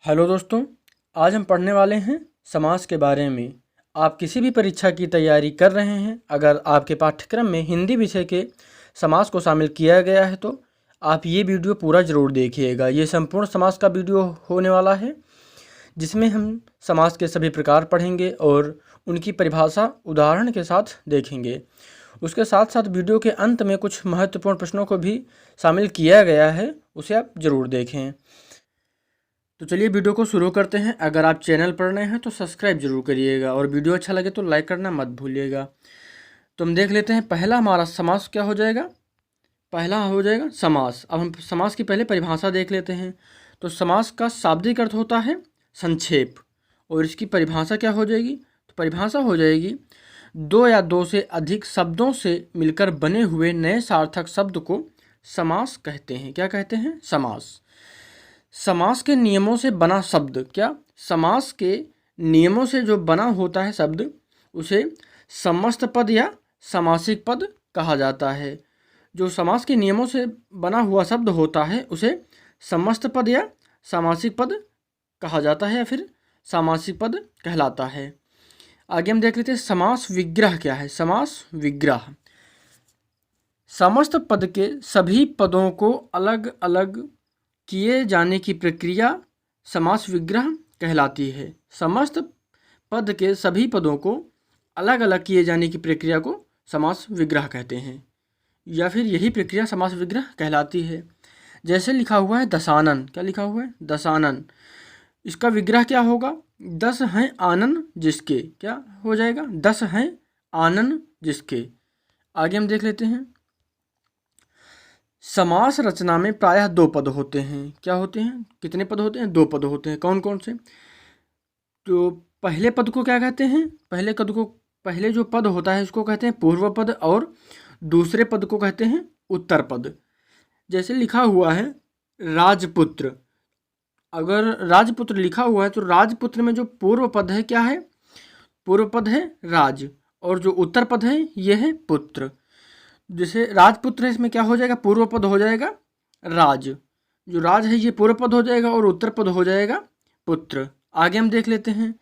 Hello दोस्तों, आज हम पढ़ने वाले हैं समास के बारे में। आप किसी भी परीक्षा की तैयारी कर रहे हैं, अगर आपके पाठ्यक्रम में हिंदी विषय के समास को शामिल किया गया है तो आप ये वीडियो पूरा ज़रूर देखिएगा। ये संपूर्ण समास का वीडियो होने वाला है, जिसमें हम समास के सभी प्रकार पढ़ेंगे और उनकी परिभाषा उदाहरण के साथ देखेंगे। उसके साथ साथ वीडियो के अंत में कुछ महत्वपूर्ण प्रश्नों को भी शामिल किया गया है, उसे आप ज़रूर देखें। तो चलिए वीडियो को शुरू करते हैं। अगर आप चैनल पर नए हैं तो सब्सक्राइब जरूर करिएगा और वीडियो अच्छा लगे तो लाइक करना मत भूलिएगा। तो हम देख लेते हैं पहला हमारा समास क्या हो जाएगा। पहला हो जाएगा समास। अब हम समास की पहले परिभाषा देख लेते हैं। तो समास का शाब्दिक अर्थ होता है संक्षेप, और इसकी परिभाषा क्या हो जाएगी। तो परिभाषा हो जाएगी दो या दो से अधिक शब्दों से मिलकर बने हुए नए सार्थक शब्द को समास कहते हैं। क्या कहते हैं? समास। समास के नियमों से बना शब्द, क्या समास के नियमों से जो बना होता है शब्द, उसे समस्त पद या समासिक पद कहा जाता है। जो समास के नियमों से बना हुआ शब्द होता है उसे समस्त पद या समासिक पद कहा जाता है या फिर समासिक पद कहलाता है। आगे हम देख लेते हैं समास विग्रह क्या है। समास विग्रह समस्त पद के सभी पदों को अलग अलग किए जाने की प्रक्रिया समास विग्रह कहलाती है। समस्त पद के सभी पदों को अलग अलग किए जाने की प्रक्रिया को समास विग्रह कहते हैं, या फिर यही प्रक्रिया समास विग्रह कहलाती है। जैसे लिखा हुआ है दशानन। क्या लिखा हुआ है? दशानन। इसका विग्रह क्या होगा? 10 हैं आनन जिसके। क्या हो जाएगा? 10 हैं आनन जिसके। आगे हम देख लेते हैं समास रचना में प्रायः 2 पद होते हैं। क्या होते हैं? कितने पद होते हैं? 2 पद होते हैं। कौन कौन से? तो पहले पद को क्या कहते हैं? पहले जो पद होता है उसको कहते हैं पूर्व पद, और दूसरे पद को कहते हैं उत्तर पद। जैसे लिखा हुआ है राजपुत्र। अगर राजपुत्र लिखा हुआ है तो राजपुत्र में जो पूर्व पद है क्या है? पूर्व पद है राज, और जो उत्तर पद है ये है पुत्र। जैसे राजपुत्र है, इसमें क्या हो जाएगा? पूर्व पद हो जाएगा राज। जो राज है ये पूर्व पद हो जाएगा और उत्तर पद हो जाएगा पुत्र। आगे हम देख लेते हैं।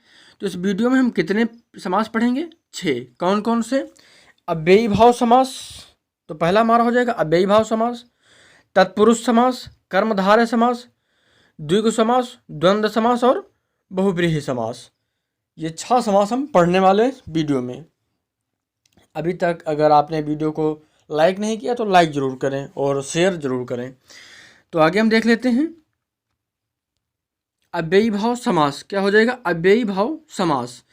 तो इस वीडियो में हम कितने समास पढ़ेंगे? 6। कौन कौन से? अव्ययी भाव समास। तो पहला हमारा हो जाएगा अव्ययी भाव समास, तत्पुरुष समास, कर्मधारय समास, द्विगु समास, द्वंद्व समास और बहुव्रीहि समास। ये 6 समास हम पढ़ने वाले वीडियो में। अभी तक अगर आपने वीडियो को लाइक नहीं किया तो लाइक ज़रूर करें और शेयर ज़रूर करें। तो आगे हम देख लेते हैं अव्ययी भाव समास। क्या हो जाएगा? अव्ययी भाव समास।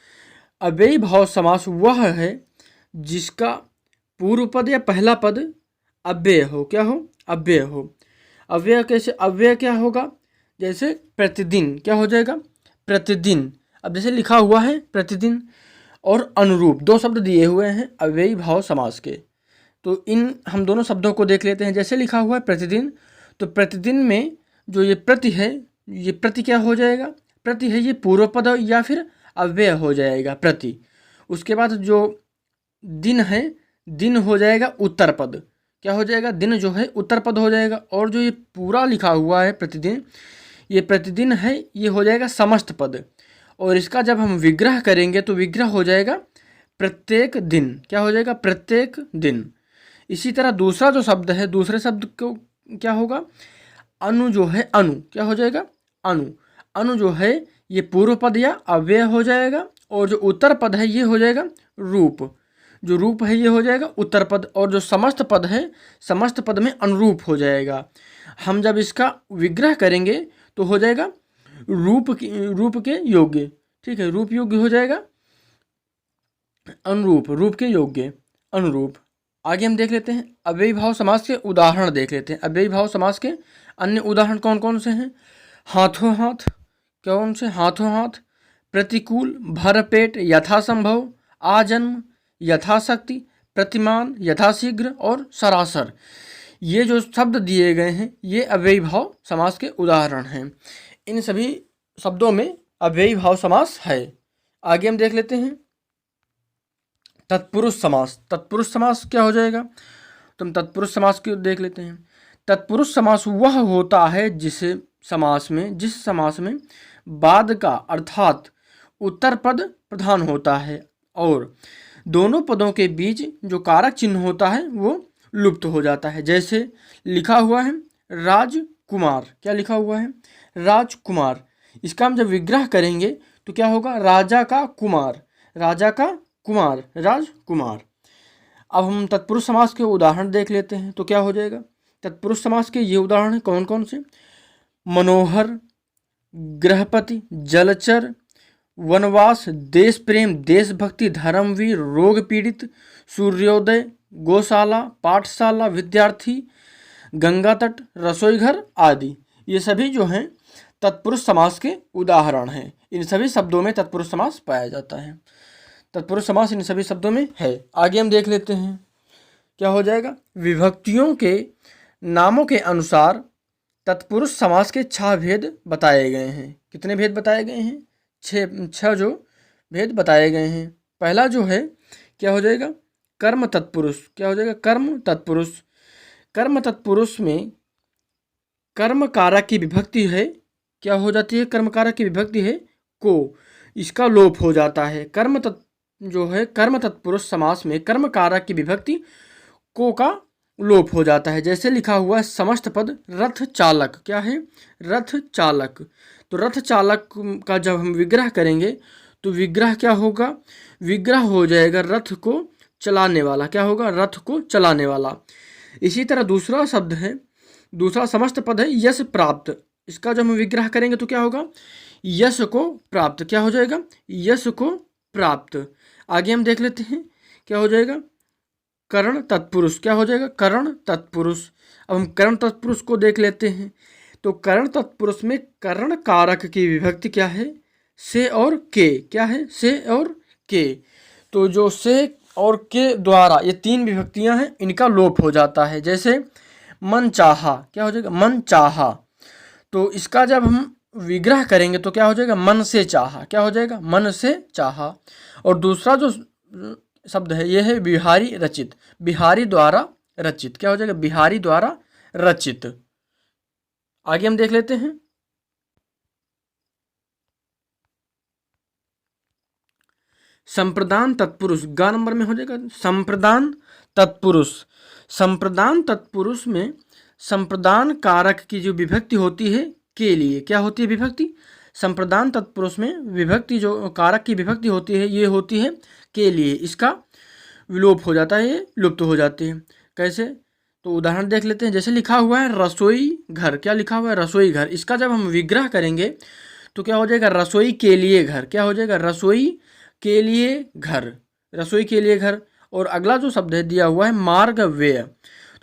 अव्ययी भाव समास वह है जिसका पूर्व पद या पहला पद अव्यय हो। क्या हो? अव्यय हो। अव्यय कैसे? अव्यय क्या होगा? जैसे प्रतिदिन। क्या हो जाएगा? प्रतिदिन। अब जैसे लिखा हुआ है प्रतिदिन और अनुरूप, 2 शब्द दिए हुए हैं अव्ययी भाव समास के। तो इन हम दोनों शब्दों को देख लेते हैं। जैसे लिखा हुआ है प्रतिदिन, तो प्रतिदिन में जो ये प्रति है, ये प्रति क्या हो जाएगा? प्रति है ये पूर्व पद या फिर अव्यय हो जाएगा प्रति। उसके बाद जो दिन है, दिन हो जाएगा उत्तर पद। क्या हो जाएगा? दिन जो है उत्तर पद हो जाएगा। और जो ये पूरा लिखा हुआ है प्रतिदिन, ये प्रतिदिन है, ये हो जाएगा समस्त पद। और इसका जब हम विग्रह करेंगे तो विग्रह हो जाएगा प्रत्येक दिन। क्या हो जाएगा? प्रत्येक दिन। इसी तरह दूसरा जो शब्द है, दूसरे शब्द को क्या होगा? अनु जो है, अनु क्या हो जाएगा? अनु। अनु जो है ये पूर्व पद या अव्यय हो जाएगा, और जो उत्तर पद है ये हो जाएगा रूप। जो रूप है ये हो जाएगा उत्तर पद, और जो समस्त पद है समस्त पद में अनुरूप हो जाएगा। हम जब इसका विग्रह करेंगे तो हो जाएगा रूप के योग्य। ठीक है, रूप योग्य हो जाएगा अनुरूप, रूप के योग्य अनुरूप। आगे हम देख लेते हैं अव्ययी भाव समास के उदाहरण देख लेते हैं। अव्ययी भाव समास के अन्य उदाहरण कौन कौन से हैं? हाथों हाथ। कौन से? हाथों हाथ, प्रतिकूल, भरपेट, यथासंभव, आजन्म, यथाशक्ति, प्रतिमान, यथाशीघ्र और सरासर। ये जो शब्द दिए गए हैं ये अव्ययी भाव समास के उदाहरण हैं। इन सभी शब्दों में अव्ययी भाव समास है। आगे हम देख लेते हैं तत्पुरुष समास। तत्पुरुष समास क्या हो जाएगा? तो हम तत्पुरुष समास को देख लेते हैं। तत्पुरुष समास वह होता है जिसे जिस समास में बाद का अर्थात उत्तर पद प्रधान होता है और दोनों पदों के बीच जो कारक चिन्ह होता है वो लुप्त हो जाता है। जैसे लिखा हुआ है राजकुमार, क्या लिखा हुआ है? राजकुमार। इसका हम जब विग्रह करेंगे तो क्या होगा? राजा का कुमार, राजा का कुमार, राजकुमार। अब हम तत्पुरुष समास के उदाहरण देख लेते हैं तो क्या हो जाएगा? तत्पुरुष समास के ये उदाहरण हैं कौन कौन से? मनोहर, गृहपति, जलचर, वनवास, देश प्रेम, देशभक्ति, धर्मवीर, रोग पीड़ित, सूर्योदय, गौशाला, पाठशाला, विद्यार्थी, गंगा तट, रसोई घर आदि। ये सभी जो हैं तत्पुरुष समास के उदाहरण हैं। इन सभी शब्दों में तत्पुरुष समास पाया जाता है। तत्पुरुष समास इन सभी शब्दों में है। आगे हम देख लेते हैं क्या हो जाएगा? विभक्तियों के नामों के अनुसार तत्पुरुष समास के 6 भेद बताए गए हैं। कितने भेद बताए गए हैं? 6 जो भेद बताए गए हैं। पहला जो है क्या हो जाएगा? कर्म तत्पुरुष। क्या हो जाएगा? कर्म तत्पुरुष। कर्म तत्पुरुष में कर्म कारक की विभक्ति है, क्या हो जाती है? कर्म कारक की विभक्ति है को, इसका लोप हो जाता है। कर्म तत्पुरुष समास में कर्म कारक की विभक्ति को का लोप हो जाता है। जैसे लिखा हुआ है समस्त पद रथ चालक। क्या है? रथ चालक। तो रथ चालक का जब हम विग्रह करेंगे तो विग्रह क्या होगा? विग्रह हो जाएगा रथ को चलाने वाला। क्या होगा? रथ को चलाने वाला। इसी तरह दूसरा शब्द है, दूसरा समस्त पद है यश प्राप्त। इसका जब हम विग्रह करेंगे तो क्या होगा? यश को प्राप्त। क्या हो जाएगा? यश को प्राप्त। आगे हम देख लेते हैं क्या हो जाएगा? करण तत्पुरुष। क्या हो जाएगा? करण तत्पुरुष। अब हम करण तत्पुरुष को देख लेते हैं तो करण तत्पुरुष में करण कारक की विभक्ति क्या है? से और के। क्या है? से और के। तो जो से और के द्वारा ये 3 विभक्तियां हैं, इनका लोप हो जाता है। जैसे मन चाहा। क्या हो जाएगा? मन चाहा। तो इसका जब हम विग्रह करेंगे तो क्या हो जाएगा? मन से चाहा। क्या हो जाएगा? मन से चाहा। और दूसरा जो शब्द है यह है बिहारी रचित। बिहारी द्वारा रचित। क्या हो जाएगा? बिहारी द्वारा रचित। आगे हम देख लेते हैं संप्रदान तत्पुरुष। गा नंबर में हो जाएगा संप्रदान तत्पुरुष। संप्रदान तत्पुरुष में संप्रदान कारक की जो विभक्ति होती है के लिए। क्या होती है विभक्ति? संप्रदान तत्पुरुष में विभक्ति जो कारक की विभक्ति होती है ये होती है के लिए। इसका विलोप हो जाता है, ये लुप्त हो जाती है। कैसे? तो उदाहरण देख लेते हैं। जैसे लिखा हुआ है रसोई घर। क्या लिखा हुआ है? रसोई घर। इसका जब हम विग्रह करेंगे तो क्या हो जाएगा? रसोई के लिए घर। क्या हो जाएगा? रसोई के लिए घर। रसोई के लिए घर। और अगला जो शब्द है दिया हुआ है मार्ग व्यय।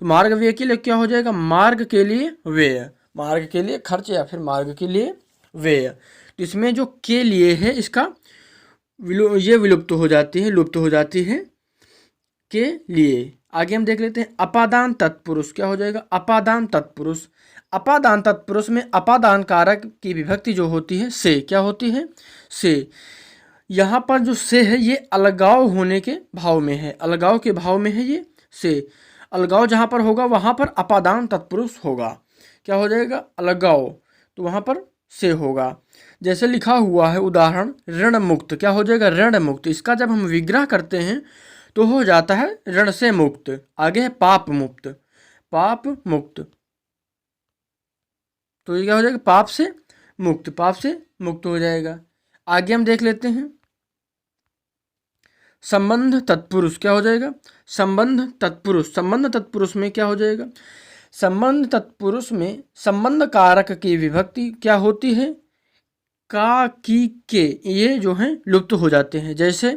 तो मार्ग व्यय के लिए क्या हो जाएगा? मार्ग के लिए व्यय। मार्ग के लिए खर्च या फिर मार्ग के लिए व्यय। तो इसमें जो के लिए है इसका ये विलुप्त हो जाती है, लुप्त हो जाती है के लिए। आगे हम देख लेते हैं अपादान तत्पुरुष। क्या हो जाएगा? अपादान तत्पुरुष। अपादान तत्पुरुष में अपादान कारक की विभक्ति जो होती है से। क्या होती है? से। यहाँ पर जो से है ये अलगाव होने के भाव में है। अलगाव के भाव में है ये से। अलगाव जहाँ पर होगा वहाँ पर अपादान तत्पुरुष होगा। क्या हो जाएगा? अलगाव। तो वहाँ पर से होगा। जैसे लिखा हुआ है उदाहरण ऋण मुक्त। क्या हो जाएगा? ऋण मुक्त। इसका जब हम विग्रह करते हैं तो हो जाता है ऋण से मुक्त। आगे है पाप मुक्त। पाप मुक्त। तो ये क्या हो जाएगा? पाप से मुक्त। पाप से मुक्त हो जाएगा। आगे हम देख लेते हैं संबंध तत्पुरुष। क्या हो जाएगा? संबंध तत्पुरुष। संबंध तत्पुरुष में क्या हो जाएगा? संबंध तत्पुरुष में संबंध कारक की विभक्ति क्या होती है? का, की, के। ये जो हैं लुप्त हो जाते हैं। जैसे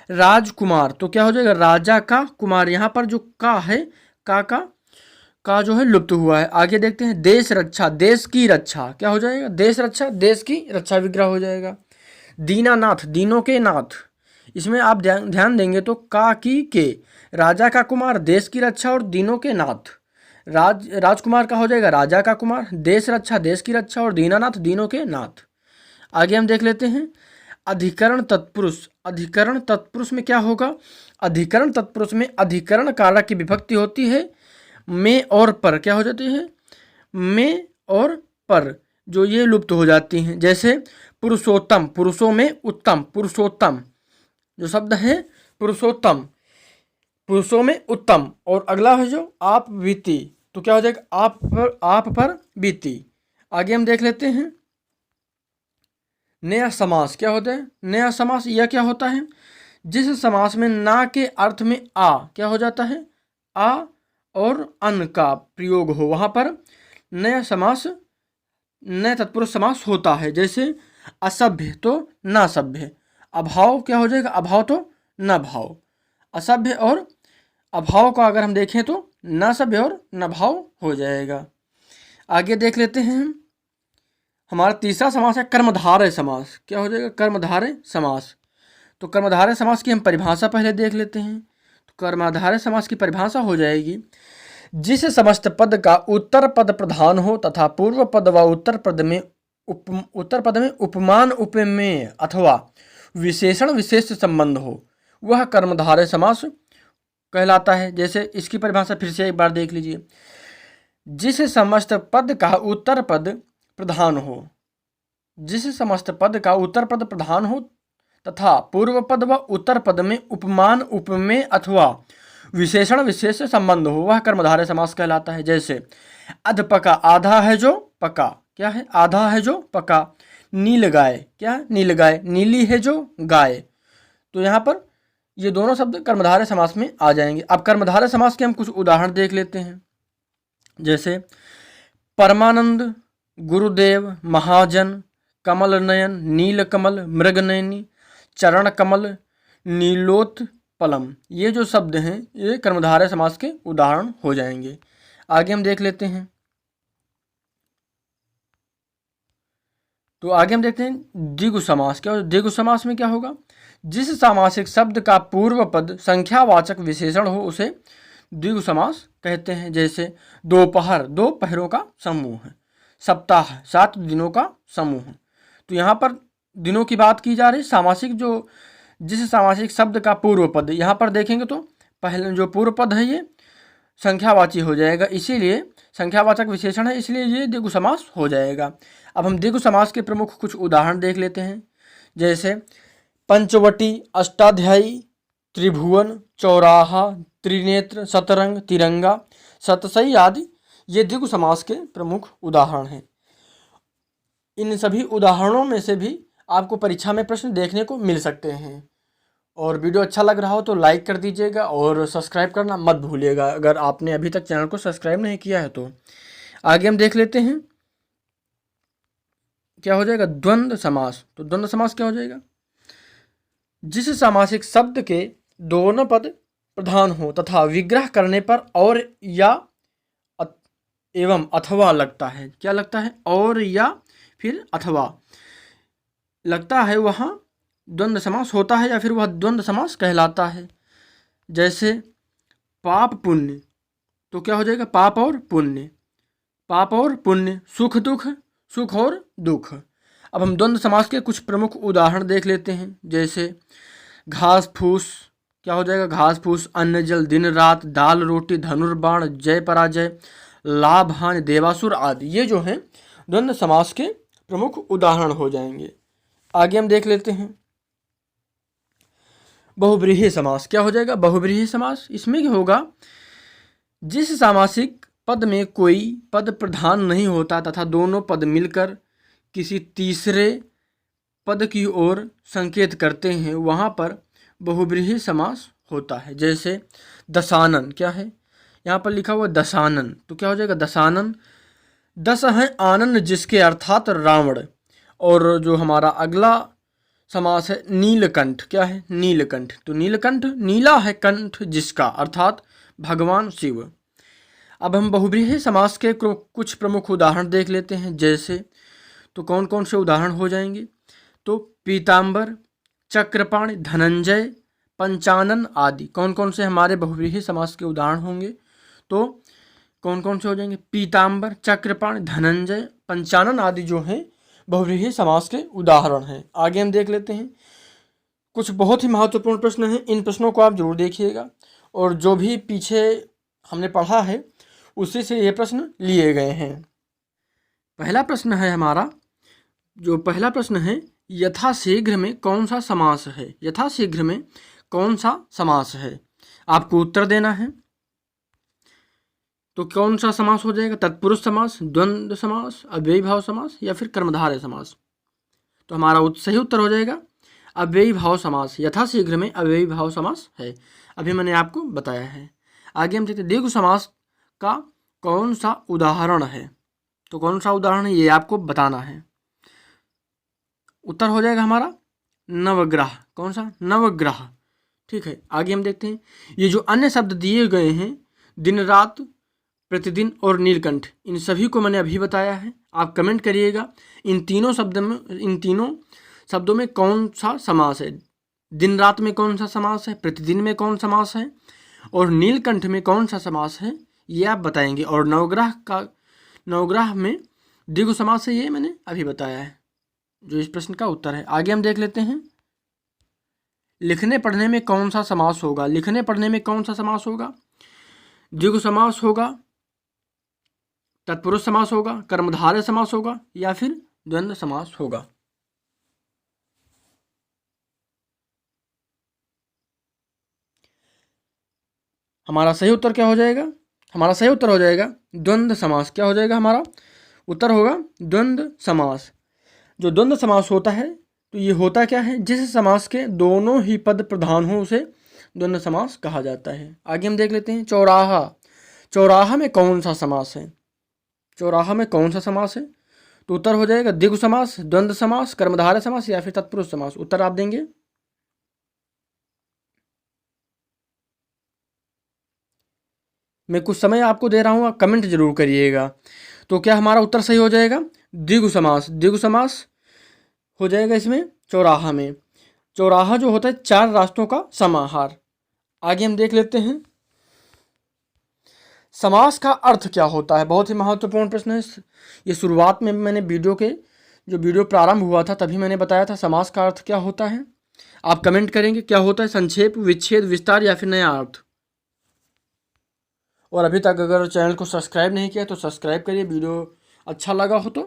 राजकुमार। तो क्या हो जाएगा? राजा का कुमार। यहाँ पर जो का है का जो है लुप्त हुआ है। आगे देखते हैं देश रक्षा। देश की रक्षा। क्या हो जाएगा? देश रक्षा। देश की रक्षा विग्रह हो जाएगा। दीनानाथ। दीनों के नाथ। इसमें आप ध्यान देंगे तो का, की, के। राजा का कुमार, देश की रक्षा और दीनों के नाथ। राजकुमार का हो जाएगा राजा का कुमार, देश रक्षा देश की रक्षा और दीनानाथ दीनों के नाथ। आगे हम देख लेते हैं अधिकरण तत्पुरुष। अधिकरण तत्पुरुष में क्या होगा? अधिकरण तत्पुरुष में अधिकरण कारक की विभक्ति होती है में और पर। क्या हो जाती है? में और पर। जो ये लुप्त हो जाती हैं। जैसे पुरुषोत्तम, पुरुषों में उत्तम, पुरुषोत्तम जो शब्द है पुरुषोत्तम, पुरुषों में उत्तम। और अगला है जो आप बीती, तो क्या हो जाएगा आप पर बीती। आगे हम देख लेते हैं नया समास क्या होता है। नया समास यह क्या होता है, जिस समास में ना के अर्थ में आ क्या हो जाता है, आ और अन का प्रयोग हो, वहां पर नया समास नया तत्पुरुष समास होता है। जैसे असभ्य तो ना सभ्य, अभाव क्या हो जाएगा, अभाव तो न भाव। असभ्य और अभाव का अगर हम देखें तो न सभ्य और न भाव हो जाएगा। आगे देख लेते हैं हम, हमारा तीसरा समास है कर्मधारय समास। क्या हो जाएगा, कर्मधारय समास। तो कर्मधारय समास की हम परिभाषा पहले देख लेते हैं। तो कर्मधारय समास की परिभाषा हो जाएगी, जिस समस्त पद का उत्तर पद प्रधान हो तथा पूर्व पद व उत्तर पद में उपमान उपमेय अथवा विशेषण विशेष संबंध हो, वह कर्मधारय समास कहलाता है। जैसे इसकी परिभाषा फिर से एक बार देख लीजिए, जिस समस्त पद का उत्तर पद प्रधान हो, जिस समस्त पद का उत्तर पद प्रधान हो तथा पूर्व पद व उत्तर पद में उपमान उपमेय अथवा विशेषण विशेष संबंध हो, वह कर्मधारय समास कहलाता है। जैसे अधपका, आधा है जो पका, क्या है, आधा है जो पका। नील गाय, क्या है, नील गाय, नीली है जो गाय। तो यहाँ पर ये दोनों शब्द कर्मधारय समास में आ जाएंगे। अब कर्मधारय समास के हम कुछ उदाहरण देख लेते हैं। जैसे परमानंद, गुरुदेव, महाजन, कमल नयन, नील कमल, मृगनयनी, चरण कमल, नीलोत्पलम। ये जो शब्द हैं ये कर्मधारय समास के उदाहरण हो जाएंगे। आगे हम देख लेते हैं, तो आगे हम देखते हैं द्विगु समास। क्या होगा, द्विगु समास में क्या होगा, जिस सामासिक शब्द का पूर्व पद संख्यावाचक विशेषण हो उसे द्विगु समास कहते हैं। जैसे दोपहर, दो पहरों का समूह है। सप्ताह, 7 दिनों का समूह है। तो यहाँ पर दिनों की बात की जा रही, सामासिक जो जिस सामासिक शब्द का पूर्व पद, यहाँ पर देखेंगे तो पहले जो पूर्व पद है ये संख्यावाची हो जाएगा, इसीलिए संख्यावाचक विशेषण है, इसलिए ये द्विगु समास हो जाएगा। अब हम द्विगु समास के प्रमुख कुछ उदाहरण देख लेते हैं। जैसे पंचवटी, अष्टाध्यायी, त्रिभुवन, चौराहा, त्रिनेत्र, शतरंग, तिरंगा, सतसई आदि ये द्विगु समास के प्रमुख उदाहरण हैं। इन सभी उदाहरणों में से भी आपको परीक्षा में प्रश्न देखने को मिल सकते हैं। और वीडियो अच्छा लग रहा हो तो लाइक कर दीजिएगा और सब्सक्राइब करना मत भूलिएगा, अगर आपने अभी तक चैनल को सब्सक्राइब नहीं किया है तो। आगे हम देख लेते हैं क्या हो जाएगा, द्वंद्व समास। तो द्वंद्व समास क्या हो जाएगा, जिस सामासिक शब्द के दोनों पद प्रधान हो तथा विग्रह करने पर और या एवं अथवा लगता है। क्या लगता है, और या फिर अथवा लगता है, वहाँ द्वंद्व समास होता है या फिर वह द्वंद्व समास कहलाता है। जैसे पाप पुण्य, तो क्या हो जाएगा, पाप और पुण्य, पाप और पुण्य, सुख दुख, सुख और दुख। अब हम द्वंद्व समास के कुछ प्रमुख उदाहरण देख लेते हैं। जैसे घास फूस, क्या हो जाएगा, घास फूस, अन्न जल, दिन रात, दाल रोटी, धनुर्बाण, जय पराजय, लाभ हानि, देवासुर आदि ये जो हैं द्वंद्व समास के प्रमुख उदाहरण हो जाएंगे। आगे हम देख लेते हैं बहुव्रीहि समास। क्या हो जाएगा, बहुव्रीहि समास। इसमें क्या होगा, जिस सामासिक पद में कोई पद प्रधान नहीं होता तथा दोनों पद मिलकर किसी तीसरे पद की ओर संकेत करते हैं, वहाँ पर बहुव्रीहि समास होता है। जैसे दशानन, क्या है, यहाँ पर लिखा हुआ दशानन, तो क्या हो जाएगा, दशानन। दस है आनंद जिसके, अर्थात रावण। और जो हमारा अगला समास है नीलकंठ, क्या है, नीलकंठ। तो नीलकंठ, नीला है कंठ जिसका, अर्थात भगवान शिव। अब हम बहुव्रीहि समास के कुछ प्रमुख उदाहरण देख लेते हैं। जैसे तो कौन कौन से उदाहरण हो जाएंगे, तो पीताम्बर, चक्रपाणि, धनंजय, पंचानन आदि कौन कौन से हमारे बहुव्रीहि समास के उदाहरण होंगे, तो कौन कौन से हो जाएंगे, पीताम्बर, चक्रपाणि, धनंजय, पंचानन आदि जो हैं बहुव्रीहि समास के उदाहरण हैं। आगे हम देख लेते हैं कुछ बहुत ही महत्वपूर्ण प्रश्न हैं, इन प्रश्नों को आप जरूर देखिएगा, और जो भी पीछे हमने पढ़ा है उसी से ये प्रश्न लिए गए हैं। पहला प्रश्न है हमारा, जो पहला प्रश्न है, यथाशीघ्र में कौन सा समास है? यथाशीघ्र में कौन सा समास है? आपको उत्तर देना है। तो कौन सा समास हो जाएगा? तत्पुरुष समास, द्वंद्व समास, अव्ययी भाव समास या फिर कर्मधारय समास? तो हमारा सही उत्तर हो जाएगा अव्ययी भाव समास। यथाशीघ्र में अव्ययी भाव समास है, अभी मैंने आपको बताया है। आगे हम देखते हैं द्विगु समास का कौन सा उदाहरण है? तो कौन सा उदाहरण है ये आपको बताना है। उत्तर हो जाएगा हमारा नवग्रह। कौन सा? नवग्रह। ठीक है, आगे हम देखते हैं। ये जो अन्य शब्द दिए गए हैं, दिन रात, प्रतिदिन और नीलकंठ, इन सभी को मैंने अभी बताया है। आप कमेंट करिएगा इन तीनों शब्दों में कौन सा समास है। दिन रात में कौन सा समास है, प्रतिदिन में कौन समास है और नीलकंठ में कौन सा समास है, ये आप बताएंगे। और नवग्रह में द्विगु समास है, ये मैंने अभी बताया है, जो इस प्रश्न का उत्तर है। आगे हम देख लेते हैं, लिखने पढ़ने में कौन सा समास होगा? लिखने पढ़ने में कौन सा समास होगा? द्विगु समास होगा, तत्पुरुष समास होगा, कर्मधारय समास होगा या फिर द्वंद्व समास होगा? हमारा सही उत्तर क्या हो जाएगा? हमारा सही उत्तर हो जाएगा द्वंद्व समास। क्या हो जाएगा? हमारा उत्तर होगा द्वंद्व समास। जो द्वंद्व समास होता है, तो ये होता क्या है? जिस समास के दोनों ही पद प्रधान हो उसे द्वंद्व समास कहा जाता है। आगे हम देख लेते हैं, चौराहा। चौराहा में कौन सा समास है? चौराहा में कौन सा समास है? तो उत्तर हो जाएगा द्विगु समास, द्वंद्व समास, कर्मधारय समास या फिर तत्पुरुष समास। उत्तर आप देंगे। मैं कुछ समय आपको दे रहा हूँ, आप कमेंट जरूर करिएगा। तो क्या हमारा उत्तर सही हो जाएगा? द्विगु समास। द्विगु समास हो जाएगा इसमें चौराहा में। चौराहा जो होता है चार रास्तों का समाहार। आगे हम देख लेते हैं, समास का अर्थ क्या होता है? बहुत ही महत्वपूर्ण प्रश्न है। ये शुरुआत में मैंने वीडियो प्रारंभ हुआ था तभी मैंने बताया था समास का अर्थ क्या होता है। आप कमेंट करेंगे क्या होता है? संक्षेप, विच्छेद, विस्तार या फिर नया अर्थ? और अभी तक अगर चैनल को सब्सक्राइब नहीं किया तो सब्सक्राइब करिए। वीडियो अच्छा लगा हो तो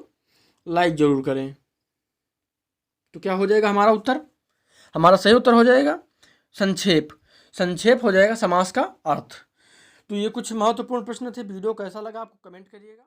लाइक ज़रूर करें। तो क्या हो जाएगा हमारा उत्तर? हमारा सही उत्तर हो जाएगा संक्षेप। संक्षेप हो जाएगा समास का अर्थ। तो ये कुछ महत्वपूर्ण प्रश्न थे। वीडियो कैसा लगा आपको कमेंट करिएगा।